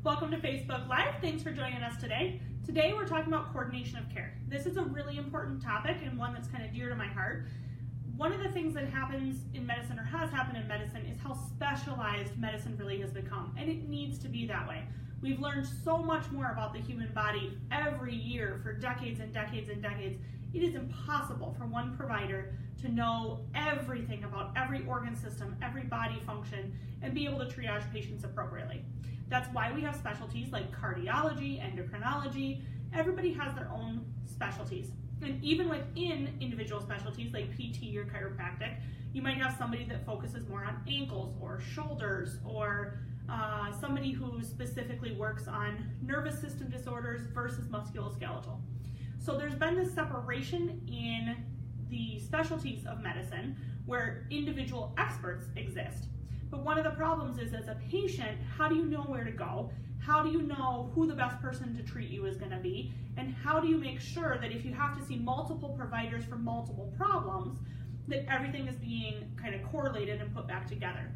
Welcome to Facebook Live. Thanks for joining us today. Today we're talking about coordination of care. This is a really important topic and one that's kind of dear to my heart. One of the things that happens in medicine, or has happened in medicine, is how specialized medicine really has become, and it needs to be that way. We've learned so much more about the human body every year for decades and decades and decades. It is impossible for one provider to know everything about every organ system, every body function, and be able to triage patients appropriately. That's why we have specialties like cardiology, endocrinology. Everybody has their own specialties. And even within individual specialties like PT or chiropractic, you might have somebody that focuses more on ankles or shoulders, or somebody who specifically works on nervous system disorders versus musculoskeletal. So there's been this separation in the specialties of medicine where individual experts exist. But one of the problems is, as a patient, how do you know where to go? How do you know who the best person to treat you is going to be? And how do you make sure that if you have to see multiple providers for multiple problems, that everything is being kind of correlated and put back together?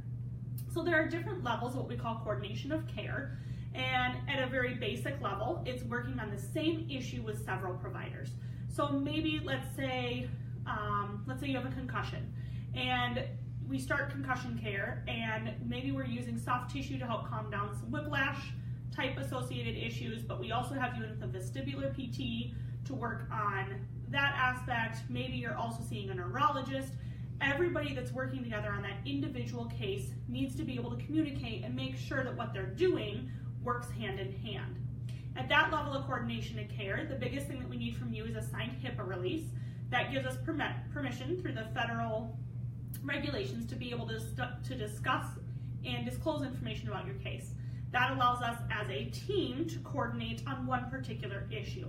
So there are different levels of what we call coordination of care. And at a very basic level, it's working on the same issue with several providers. So maybe let's say you have a concussion, and we start concussion care, and maybe we're using soft tissue to help calm down some whiplash type associated issues, but we also have you in the vestibular PT to work on that aspect. Maybe you're also seeing a neurologist. Everybody that's working together on that individual case needs to be able to communicate and make sure that what they're doing works hand in hand. At that level of coordination and care, the biggest thing that we need from you is a signed HIPAA release. That gives us permission through the federal regulations to be able to discuss and disclose information about your case. That allows us as a team to coordinate on one particular issue.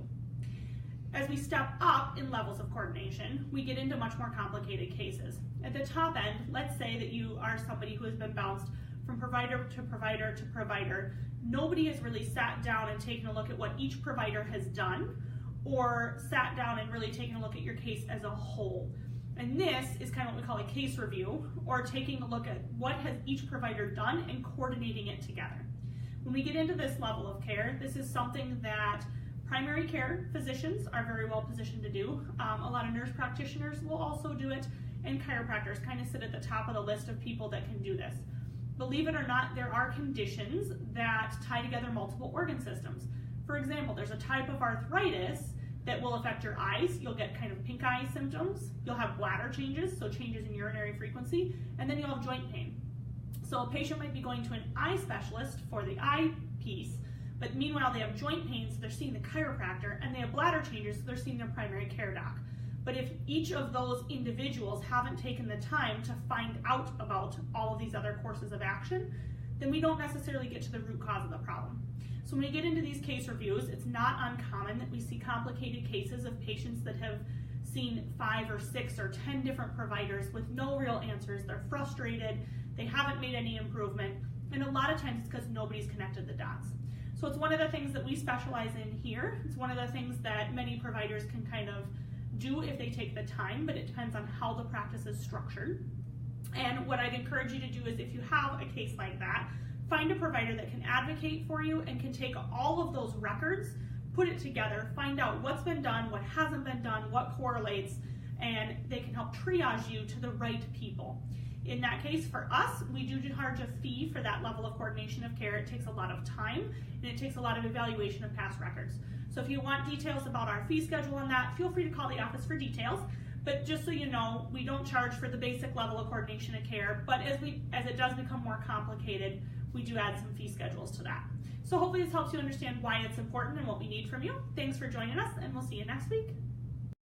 As we step up in levels of coordination, we get into much more complicated cases. At the top end, let's say that you are somebody who has been bounced from provider to provider to provider. Nobody has really sat down and taken a look at what each provider has done, or sat down and really taken a look at your case as a whole. And this is kind of what we call a case review, or taking a look at what has each provider done and coordinating it together. When we get into this level of care, this is something that primary care physicians are very well positioned to do. A lot of nurse practitioners will also do it, and chiropractors kind of sit at the top of the list of people that can do this. Believe it or not, there are conditions that tie together multiple organ systems. For example, there's a type of arthritis that will affect your eyes. You'll get kind of pink eye symptoms. You'll have bladder changes, so changes in urinary frequency, and then you'll have joint pain. So a patient might be going to an eye specialist for the eye piece, but meanwhile they have joint pain, so they're seeing the chiropractor, and they have bladder changes, so they're seeing their primary care doc. But if each of those individuals haven't taken the time to find out about all of these other courses of action, then we don't necessarily get to the root cause of the problem. So when we get into these case reviews, it's not uncommon that we see complicated cases of patients that have seen 5 or 6 or 10 different providers with no real answers. They're frustrated, they haven't made any improvement, and a lot of times it's because nobody's connected the dots. So it's one of the things that we specialize in here. It's one of the things that many providers can kind of do if they take the time, but it depends on how the practice is structured. And what I'd encourage you to do is, if you have a case like that, find a provider that can advocate for you and can take all of those records, put it together, find out what's been done, what hasn't been done, what correlates, and they can help triage you to the right people. In that case, for us, we do charge a fee for that level of coordination of care. It takes a lot of time, and it takes a lot of evaluation of past records. So if you want details about our fee schedule on that, feel free to call the office for details. But just so you know, we don't charge for the basic level of coordination of care, but as it does become more complicated, we do add some fee schedules to that. So hopefully this helps you understand why it's important and what we need from you. Thanks for joining us, and we'll see you next week.